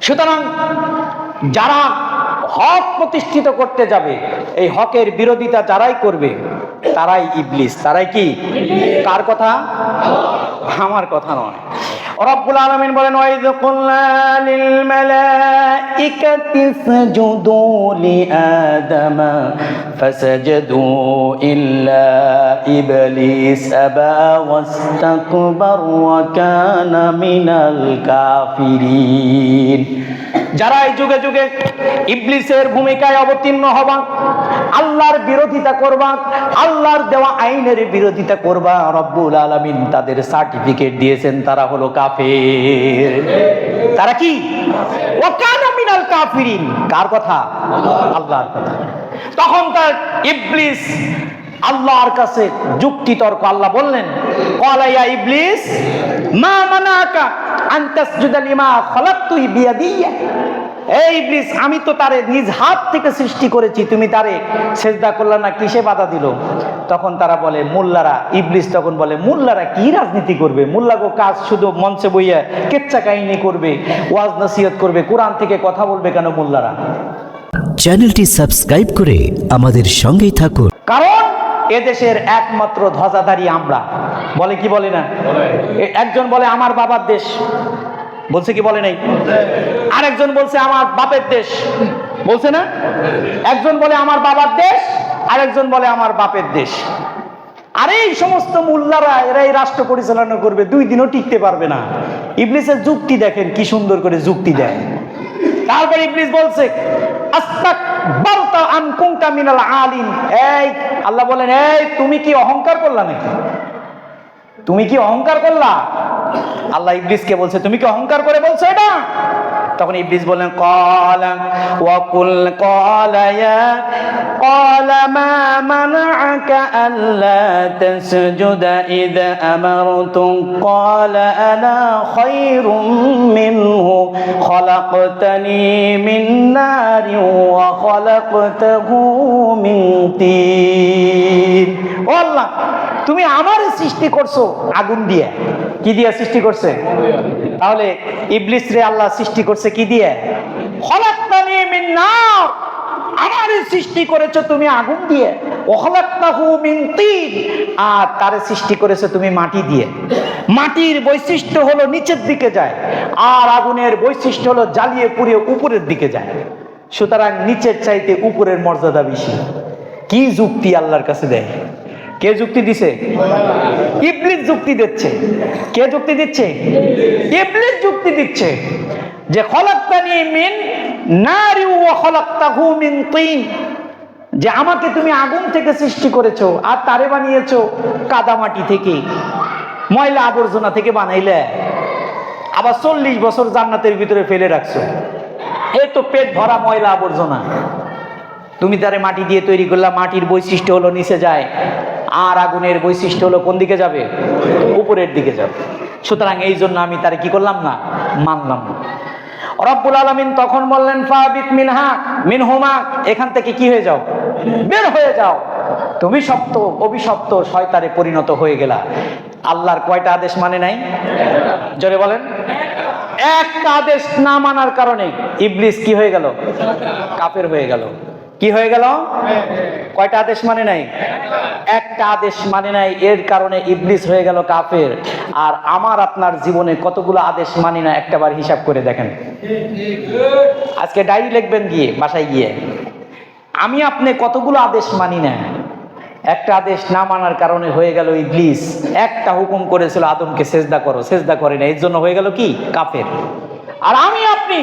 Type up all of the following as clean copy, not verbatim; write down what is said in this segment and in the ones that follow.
সুতরাং যারা হক প্রতিষ্ঠিত করতে যাবে, এই হকের বিরোধিতা যারাই করবে তারাই ইবলিস। তারাই কি? কার কথা? আমার কথা নয়। রব্বুল আলামিন বলেন, ওয়াইয কুলনা লিল মালাইকাতি ইসজুদু লিআদামা ফাসাজাদু ইল্লা ইবলিস আবা ওয়াস্তাকবার ওয়া কানা মিনাল কাফিরিন। যারা এই যুগে যুগে ইবলিসের ভূমিকায় অবতীর্ণ হবা, আল্লাহর বিরোধিতা করবা, আল্লাহর দেওয়া আইনের বিরোধিতা করবা, রব্বুল আলামিন তাদের সার্টিফিকেট দিয়েছেন, তারা হলো কাফের। তারা কি? ওয়া কানা মিনাল কাফিরিন। কার কথা? আল্লাহর কথা। তখন তার ইবলিস আল্লাহর কাছে যুক্তি তর্ক। আল্লাহ বললেন, ক্বালা ইয়া ইবলিস মা মানাকা আন তাসজুদা লিমা খালাকতু বিয়াদিয়া। এই ইবলিস, আমি তো তারে নিজ হাত থেকে সৃষ্টি করেছি, তুমি তারে সেজদা করলা না, কিসে বাধা দিল? তখন তারা বলে, মোল্লারা, ইবলিস তখন বলে, মোল্লারা কি রাজনীতি করবে? মোল্লাগো কাজ শুধু মঞ্চে বইয়া কেচ্চা কাহিনী করবে, ওয়াজ নসিহত করবে, কোরআন থেকে কথা বলবে কেন মোল্লারা? চ্যানেলটি সাবস্ক্রাইব করে আমাদের সঙ্গেই থাকুন। কারণ এদেশের একমাত্র ধ্বজাধারী আমরা। বলে কি বলে না? একজন বলে আমার বাবার দেশ, বলছে কি বলে নাই? আরেকজন বলছে আমার বাপের দেশ, বলছে না? একজন বলে আমার বাবার দেশ, আরেকজন বলে আমার বাপের দেশ। আর এই সমস্ত মোল্লারা, এরা এই রাষ্ট্র পরিচালনা করবে, 2 দিনও টিকতে পারবে না। ইবলিসের যুক্তি দেখেন কি সুন্দর করে যুক্তি দেয়। তারপর ইবলিস বলছে, আস্তাকবারতা আন কুনতা মিনাল আলিন। এই আল্লাহ বলেন, এই তুমি কি অহংকার করলা নাকি? তুমি কি অহংকার করলা? আল্লাহ ইবলিসকে বলছে, তুমি কি অহংকার করে বলছো এটা? তখন ইবলিস বললেন, ক্বালা ওয়া কুল ক্বালা ইয়া ক্বালা মা মানাআকা আল্লা তাসজুদা ইয আমারতুক ক্বালা আনা খায়রুম মিনহু খলাকতানি মিন নারিন ওয়া খলাকতাহু মিন তিন। ও আল্লাহ, তুমি আমার সৃষ্টি করছো আগুন দিয়ে। কি দিয়ে সৃষ্টি করছে? তাহলে ইবলিস রে আল্লাহ সৃষ্টি করছে কি দিয়ে? খলাকতানি মিন নার, আমার সৃষ্টি করেছো তুমি আগুন দিয়ে। ওয়া খলাকতাহু মিন তিন, আর তারে সৃষ্টি করেছো তুমি মাটি দিয়ে। মাটির বৈশিষ্ট্য হলো নিচের দিকে যায়, আর আগুনের বৈশিষ্ট্য হলো জ্বালিয়ে পুড়িয়ে উপরের দিকে যায়। সুতরাং নিচের চাইতে উপরের মর্যাদা বেশি। কি যুক্তি আল্লাহর কাছে দেয়? কে যুক্তি দিছে? ইবলিস যুক্তি দিচ্ছে। কে যুক্তি দিচ্ছে? ইবলিস যুক্তি দিচ্ছে যে খলাকতানি মিন নারি ওয়া খলাকতাহু মিন তিন, যে আমাকে তুমি আগুন থেকে সৃষ্টি করেছো আর তারে বানিয়েছো কাদামাটি থেকে, ময়লা আবর্জনা থেকে বানাইলে, আবার 40 বছর জান্নাতের ভিতরে ফেলে রাখছো। এই তো পেট ভরা ময়লা আবর্জনা, তুমি তারে মাটি দিয়ে তৈরি করলা। মাটির বৈশিষ্ট্য হলো নিচে যায়, আর আগুনের বৈশিষ্ট্য হলো কোন দিকে যাবে? উপরের দিকে যাবে। সুতরাং এই জন্য আমি তারে কি করলাম না? মানলাম না। রব্বুল আলামিন তখন বললেন, ফাবিত মিনহা মিনহুমা, এখান থেকে কি হয়ে যাও? বের হয়ে যাও। তুমি শপ্ত অভিশপ্ত শয়তানে পরিণত হয়ে গেলা। আল্লাহর কয়টা আদেশ মানে নাই? জোরে বলেন। একটা আদেশ না মানার কারণে ইবলিস কি হয়ে গেল? কাফের হয়ে গেল। কি হয়ে গেল? কয়টা আদেশ মানে নাই? একটা আদেশ মানে নাই, এর কারণে ইবলিস হয়ে গেল কাফের। আর আমার আপনার জীবনে কতগুলো আদেশ মানি না, একটাবার হিসাব করে দেখেন। আজকে ডায়েরি লিখবেন গিয়ে, বাসায় গিয়ে, আমি আপনি কতগুলো আদেশ মানি না। একটা আদেশ না মানার কারণে হয়ে গেল ইবলিস। একটা হুকুম করেছিল আদমকে সেজদা করো, সেজদা করে না, এর জন্য হয়ে গেল কি? কাফের। আর আমি আপনি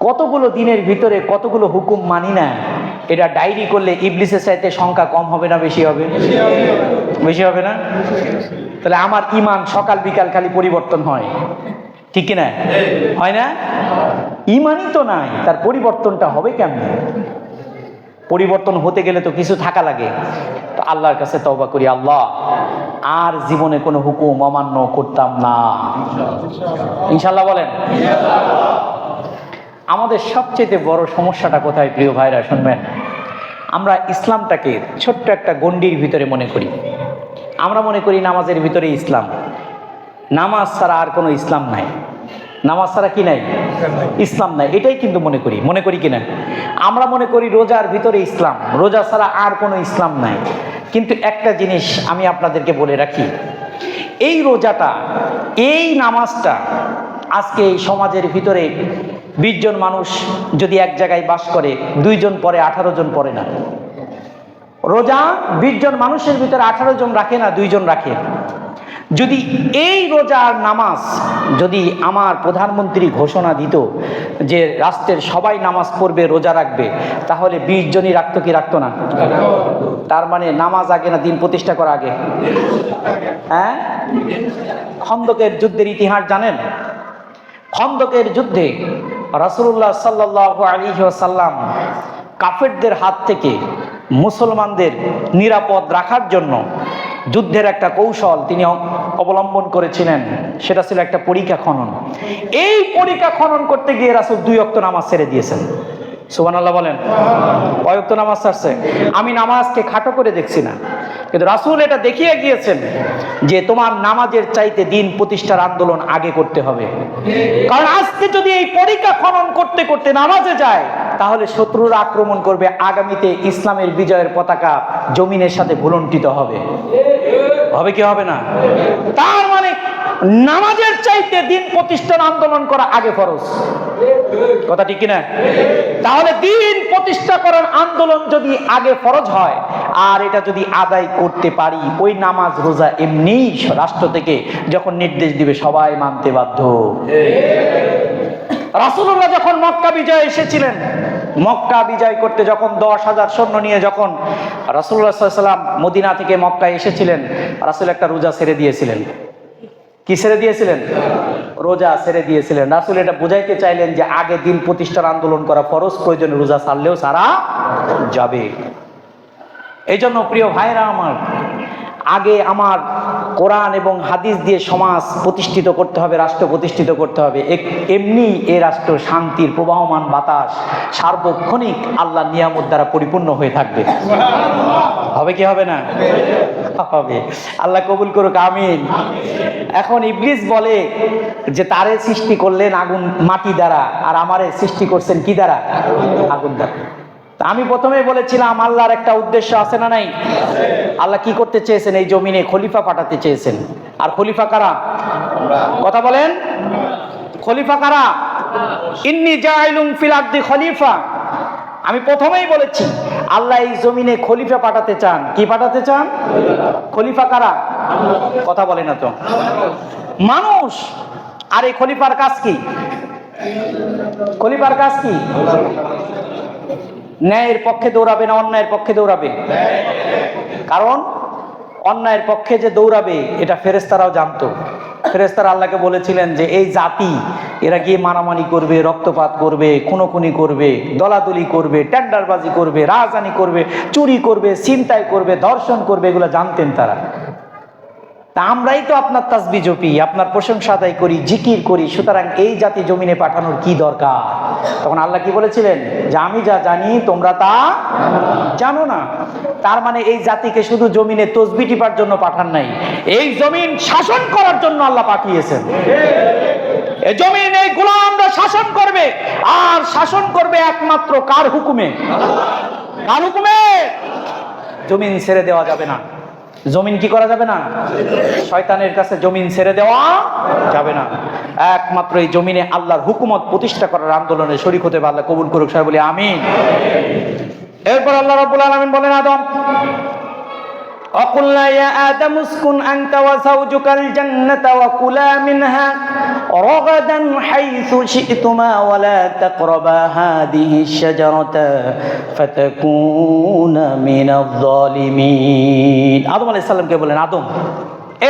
কতগুলো দিনের ভিতরে কতগুলো হুকুম মানি না, এটা ডায়েরি করলে ইবলিসের চাইতে সংখ্যা কম হবে না বেশি হবে? বেশি হবে না? তাহলে আমার ঈমান সকাল বিকাল খালি পরিবর্তন হয়, ঠিক কিনা? হয় না? ঈমানই তো নাই, তার পরিবর্তনটা হবে কেমন? পরিবর্তন হতে গেলে তো কিছু থাকা লাগে। তো আল্লাহর কাছে তওবা করি, আল্লাহ আর জীবনে কোনো হুকুম অমান্য করতাম না, ইনশাআল্লাহ বলেন। আমাদের সবচেয়ে বড় সমস্যাটা কোথায় প্রিয় ভাইরা শুনবেন? আমরা ইসলামটাকে ছোট্ট একটা গণ্ডির ভিতরে মনে করি। আমরা মনে করি নামাজের ভিতরে ইসলাম, নামাজ ছাড়া আর কোনো ইসলাম নাই। নামাজ ছাড়া কি নাই? ইসলাম নাই। এটাই কিন্তু মনে করি কিনা? আমরা মনে করি রোজার ভিতরে ইসলাম, রোজা ছাড়া আর কোনো ইসলাম নাই। কিন্তু একটা জিনিস আমি আপনাদেরকে বলে রাখি, এই রোজাটা, এই নামাজটা আজকে এই সমাজের ভিতরে 20 জন মানুষ যদি এক জায়গায় বাস করে, 2 জন পরে 18 জন পরে না। রোজা 20 জন মানুষের ভিতরে 18 জন রাখে না, 2 জন রাখে। যদি এই রোজার নামাজ যদি আমার প্রধানমন্ত্রী ঘোষণা দিত যে রাষ্ট্রের সবাই নামাজ পড়বে, রোজা রাখবে, তাহলে 20 জনই রাখতো কি রাখতো না? তার মানে নামাজ আগে না দিন প্রতিষ্ঠা করা আগে? হ্যাঁ, খন্দকের যুদ্ধের ইতিহাস জানেন? খন্দকের যুদ্ধে রাসূলুল্লাহ সাল্লাল্লাহু আলাইহি ওয়াসাল্লাম কাফেরদের হাত থেকে মুসলমানদের নিরাপদ রাখার জন্য যুদ্ধের একটা কৌশল তিনি অবলম্বন করেছিলেন। সেটা ছিল একটা পরিখা খনন। এই পরিখা খনন করতে গিয়ে রাসূল 2 ওয়াক্ত নামাজ ছেড়ে দিয়েছেন। সুবহানাল্লাহ বলেন। কয় ওয়াক্ত নামাজ ছাড়ছে? আমি নামাজকে খাটো করে দেখছি না, কিন্তু রাসূল এটা দেখিয়ে গিয়েছেন যে তোমার নামাজের চাইতে দিন প্রতিষ্ঠার আন্দোলন আগে করতে হবে। কারণ আজকে যদি এই পরিখা খনন করতে করতে নামাজে যায়, তাহলে শত্রুরা আক্রমণ করবে, আগামীতে ইসলামের বিজয়ের পতাকা জমিনের সাথে ভুলণ্ঠিত হবে। হবে কি হবে না? তার মানে নামাজের চাইতে দিন প্রতিষ্ঠার আন্দোলন করা আগে ফরজ। কথা ঠিক কিনা? তাহলে দিন প্রতিষ্ঠা করার আন্দোলন যদি আগে ফরজ হয়, আর এটা যদি আদায় করতে পারি, ওই নামাজ রোজা এমনি রাষ্ট্র থেকে যখন নির্দেশ দিবে সবাই মানতে বাধ্য। রাসূলুল্লাহ যখন মক্কা বিজয় এসেছিলেন, মক্কা বিজয় করতে যখন 10,000 সৈন্য নিয়ে যখন রাসূলুল্লাহ সাল্লাল্লাহু আলাইহি ওয়াসাল্লাম মদিনা থেকে মক্কায় এসেছিলেন, রাসূল একটা রোজা ছেড়ে দিয়েছিলেন। কি ছেড়ে দিয়েছিলেন? রোজা ছেড়ে দিয়েছিলেন। রাসূল এটা বুঝাইতে চাইলেন যে আগে দিন প্রতিষ্ঠার আন্দোলন করা ফরজ, প্রয়োজনে রোজা ছাড়লেও ছাড়া যাবে। এই জন্য প্রিয় ভাইরা আমার, আগে আমার কোরআন এবং হাদিস দিয়ে সমাজ প্রতিষ্ঠিত করতে হবে, রাষ্ট্র প্রতিষ্ঠিত করতে হবে। এমনি এ রাষ্ট্র শান্তির প্রবাহমান বাতাস সার্বক্ষণিক আল্লাহ নিয়ামত দ্বারা পরিপূর্ণ হয়ে থাকবে। হবে কি হবে না? হবে। আল্লাহ কবুল করুক, আমিন। এখন ইবলিস বলে যে তারে সৃষ্টি করলেন আগুন মাটি দ্বারা, আর আমারে সৃষ্টি করছেন কি দ্বারা? আগুন দ্বারা। আমি প্রথমেই বলেছিলাম আল্লাহর একটা উদ্দেশ্য আছে না নাই? আল্লাহ কি করতে চেয়েছেন? এই জমিনে খলিফা পাঠাতে চেয়েছেন। আর খলিফা কারা? কথা বলেন, খলিফা কারা? ইন্নী জাইলুন ফিল আরদি খলিফা। আমি প্রথমেই বলেছি আল্লাহ এই জমিনে খলিফা পাঠাতে চান। কি পাঠাতে চান? খলিফা কারা? কথা বলে না তো, মানুষ। আর এই খলিফার কাজ কি? খলিফার কাজ কি? ন্যায়ের পক্ষে দৌড়াবে না অন্যায়ের পক্ষে দৌড়াবে? কারণ অন্যায়ের পক্ষে যে দৌড়াবে এটা ফেরেশতারাও জানতো। ফেরেশতারা আল্লাহকে বলেছিলেন যে এই জাতি, এরা গিয়ে মারামারি করবে, রক্তপাত করবে, খুনোখুনি করবে, দলাদলি করবে, টেন্ডারবাজি করবে, রাজধানী করবে, চুরি করবে, ছিনতাই করবে, ধর্ষণ করবে, এগুলো জানতেন তারা। তা আমরাই তো আপনার তাসবিহ জপি, আপনার প্রশংসা আদায় করি, জিকির করি, সুতরাং এই জাতি জমিনে পাঠানোর কি দরকার? তখন আল্লাহ কি বলেছিলেন? যে আমি যা জানি তোমরা তা জানো না। তার মানে এই জাতিকে শুধু জমিনে তসবিহ টিপার জন্য পাঠান নাই, এই জমিন শাসন করার জন্য আল্লাহ পাঠিয়েছেন। এই জমিন এই গোলামরা শাসন করবে, আর শাসন করবে একমাত্র কার হুকুমে? কার হুকুমে? জমিন ছেড়ে দেওয়া যাবে না। জমিন কি করা যাবে না? শয়তানের কাছে জমিন ছেড়ে দেওয়া যাবে না। একমাত্র এই জমিনে আল্লাহর হুকুমত প্রতিষ্ঠা করার আন্দোলনে শরীক হতে পারলে কবুল করুক সবাই বলি আমিন। এরপর আল্লাহ রাব্বুল আলামিন বলেন আদম, وَقُلْنَا يَا آدَمُ اسْكُنْ أَنْتَ وَزَوْجُكَ الْجَنَّةَ وَكُلَا مِنْهَا رَغَدًا حَيْثُ شِئْتُمَا وَلَا تَقْرَبَا هَٰذِهِ الشَّجَرَةَ فَتَكُونَا مِنَ الظَّالِمِينَ। আদম আলাইহিস সালামকে বলেন আদম।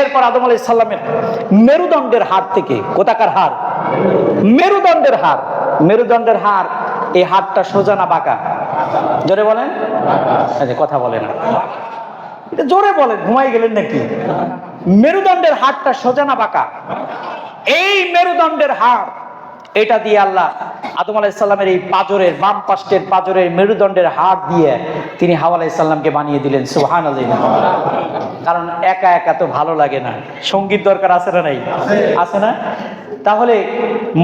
এরপর আদম আলাইহিস সালামের মেরুদণ্ডের হাড় থেকে, কোথাকার হাড়? মেরুদণ্ডের হাড়। মেরুদণ্ডের হাড়, এই হাড়টা সোজা না বাঁকা? জোরে বলেন। কথা বলে না, এটা জোরে বলেন, ঘুমাই গেলেন নাকি? মেরুদণ্ডের হাড়টা সোজা না বাঁকা? এই মেরুদণ্ডের হাড়, এটা দিয়ে আল্লাহ আদম আলাইহিস সালামের এই পাজরের বাম পাশের পাজরের মেরুদণ্ডের হাড় দিয়ে তিনি হাওয়া আলাইহিস সালামকে বানিয়ে দিলেন। সুবহানাল্লাহ। কারণ একা একা তো ভালো লাগে না, সঙ্গীত দরকার আছে না নাই? আছে না? তাহলে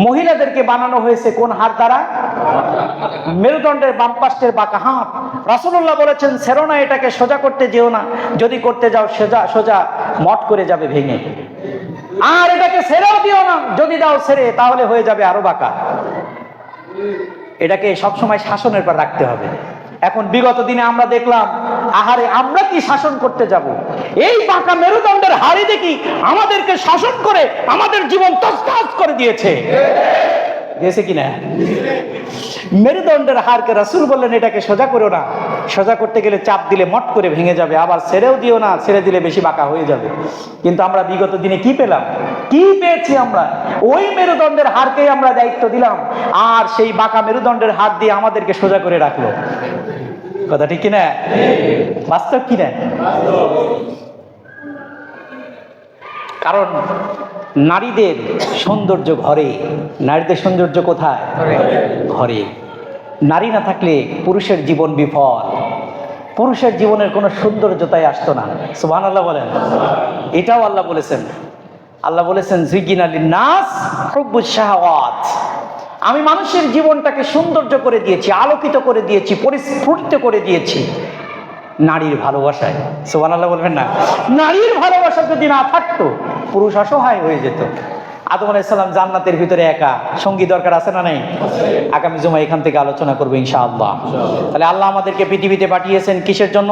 মহিলাদেরকে বানানো হয়েছে কোন হাত দ্বারা? মেরুদণ্ডের বাম পাশের বাঁকা হাত। রাসূলুল্লাহ বলেছেন ছেড়ো না এটাকে, সোজা করতে যেও না, যদি করতে যাও সোজা সোজা মট করে যাবে ভেঙে। আর এটাকে ছেড়েও দিও না, যদি দাও ছেড়ে তাহলে হয়ে যাবে আরো বাঁকা। এটাকে সবসময় শাসনের পর রাখতে হবে। এখন বিগত দিনে আমরা দেখলাম, আহারে আমরা কি শাসন করতে যাব? এই বাঁকা মেরুদণ্ডের হাড়ি দেখি আমাদেরকে শাসন করে আমাদের জীবন তছনছ করে দিয়েছে। দিয়েছে কিনা? মেরুদণ্ডের হাড়কে রাসূল বললেন এটাকে সোজা করো না, সোজা করতে গেলে চাপ দিলে মট করে ভেঙে যাবে, আবার ছেড়েও দিও না, ছেড়ে দিলে বেশি বাঁকা হয়ে যাবে। কিন্তু আমরা বিগত দিনে কি পেলাম? কি পেয়েছি আমরা? ওই মেরুদণ্ডের হাড়কেই আমরা দায়িত্ব দিলাম, আর সেই বাঁকা মেরুদণ্ডের হাড় দিয়ে আমাদেরকে সোজা করে রাখলো। কথা ঠিক কিনা? বাস্তব কিনা? কারণ নারীদের সৌন্দর্য ঘরে। নারীদের সৌন্দর্য কোথায়? ঘরে। নারী না থাকলে পুরুষের জীবন বিফল, পুরুষের জীবনের কোনো সৌন্দর্যতাই আসতো না। সুবহানাল্লাহ বলেন। এটাও আল্লাহ বলেছেন। আল্লাহ বলেছেন যুয়িনা লিন-নাস হুব্বুশ শাহাওয়াত। আমি মানুষের জীবনটাকে সৌন্দর্য করে দিয়েছি, আলোকিত করে দিয়েছি, পরিস্ফুটিত করে দিয়েছি নারীর ভালোবাসায়। সুবহানাল্লাহ বলবেন না? নারীর ভালোবাসা যদি না থাকতো পুরুষ অসহায় হয়ে যেত। আদম আলাইহিস সালাম জান্নাতের ভিতরে একা, সঙ্গী দরকার আছে না নাই? আগামী জুমা এখান থেকে আলোচনা করবো ইনশাআল্লাহ। তাহলে আল্লাহ আমাদেরকে পৃথিবীতে পাঠিয়েছেন কিসের জন্য?